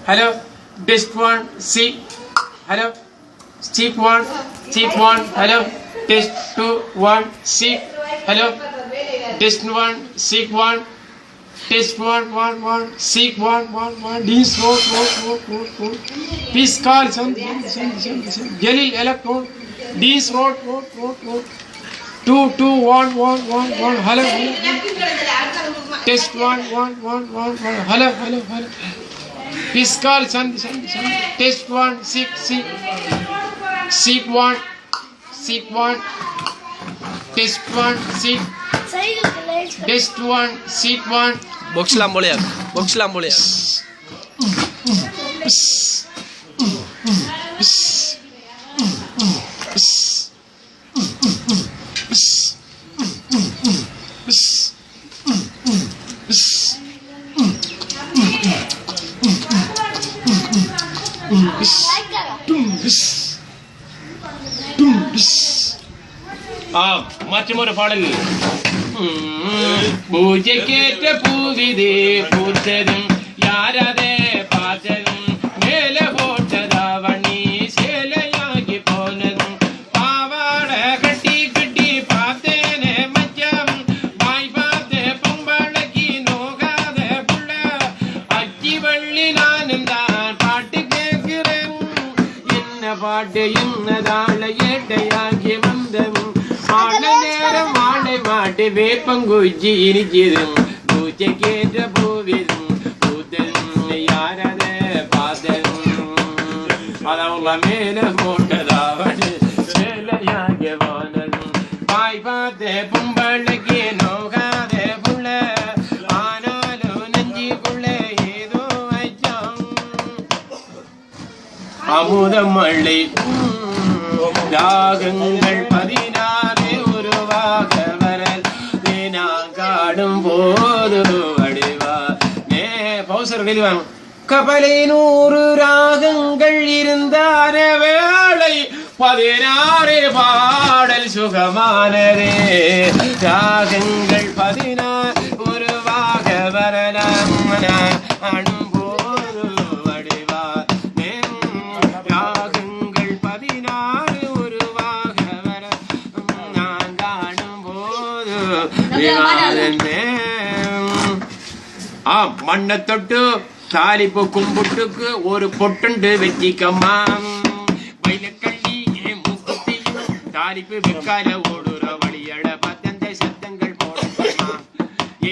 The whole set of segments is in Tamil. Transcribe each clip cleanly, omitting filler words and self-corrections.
Hello. Test 1. C. Hello. Cheek 1. Cheek 1. Hello. Test 2. 1. C. Hello. Test 1. Cheek 1. Test 1. 1. 1. Cheek 1. 1. 1. This road. Please call. Send. Jalil electron. This road. 2. 2. 1. 1. 1. 1. Hello. Test 1. 1. 1. 1. 1. Hello. Please call. Send. Test 1. Seek 1. Seek 1. Test 1. Seek. Test 1. Seek 1. Box lam boleh. மற்றொரு பாடல் பூஜை கேட்ட பூவிதே பூத்ததும் யாரதே பார்த்ததும் மேல போட்டதாவணி சேலையாகி போனதும் பாவாட கட்டி பார்த்தேனே மச்சம் வாய் பார்த்தே பொம்பளைக்கு நோகாத புள்ள அச்சி வள்ளி நானும் தான் பாட்டு கேட்கிறேன் என்ன பாட்டு என்னதால ஏட்டையாகி வந்ததும் நேரம் வாழை மாட்டு வேப்பங்குச்சி இனிச்சதும் பூச்சை கேட்ட பூவிதும் பூத்ததும் யாரத பார்த்ததும் அதவங்கள மேல போட்டதாவது சேலையாக போனதும் பாய் பார்த்த பொம்பளைக்கு நோகாத புள்ள ஆனாலும் நெஞ்சிக்குள்ள ஏதோ வச்சான் அமுதம் மழை ராகங்கள் 16 உருவாக வரல் காடும் போது வடிவா பௌசர் வெளிவாங்க கபலை 100 ராகங்கள் இருந்தார வேளை 16 பாடல் சுகமானதே ராகங்கள் 16 உருவாக வரலாம் அணும் போது வடிவா ராகங்கள் 16 உருவாக வர நான் காணும் போது மண்ணை தொட்டு தாலிப்பு கும்பிட்டுக்கு ஒரு பொட்டுண்டு வச்சிக்கம்மா வயலக்கள்ளி மூக்குத்தியும் தாலிப்பு விற்கால ஓடுற வழியட பத்தந்த சத்தங்கள் போடமா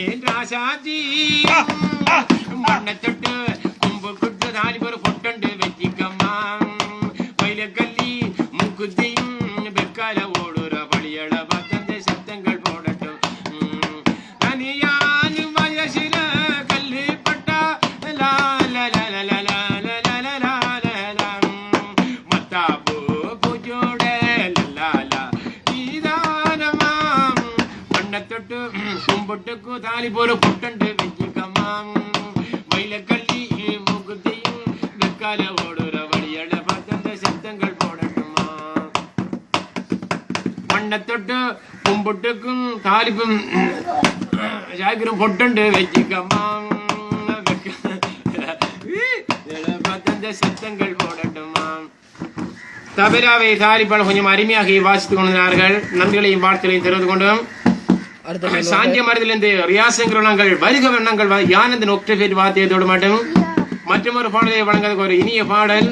ஏன் ராசாஜி மண்ணை தொட்டு கும்பிட்டு தாலிப்பு ஒரு பொட்டுண்டு வச்சிக்கம்மா வயலக்கள்ளி மூக்குத்தியும் விற்கால ஓடுற வழியட பத்தந்த சத்தங்கள் போடட்டும் தொட்டு கும்பிட்டுக்கு தாலி போல புட்டண்டு வச்சுக்கம்மா மயிலக்கள்ளி மூக்குத்தையும் வெக்கால ஓடுற வழியட பத்தந்த சத்தங்கள் போடட்டுமா மண்ணை தொட்டு கும்பிட்டுக்கும் தாலிப்பும் சாக்கிரம் பொட்டண்டு வச்சுக்கம்மா பத்தந்த சத்தங்கள் போடட்டுமா தவிராவை தாலிப்பால் கொஞ்சம் அருமையாக வாசித்துக் கொண்டார்கள் நன்றிகளையும் வாழ்த்துகளையும் தெரிந்து கொண்டும் சாந்திய மருதிலிருந்து ரியாசங்கர் நாங்கள் வருக வண்ணங்கள் யானந்த நோக்டர் வாத்தியத்தோடு மட்டும் மற்றொரு பாடலை வழங்குவதற்கு ஒரு இனிய பாடல்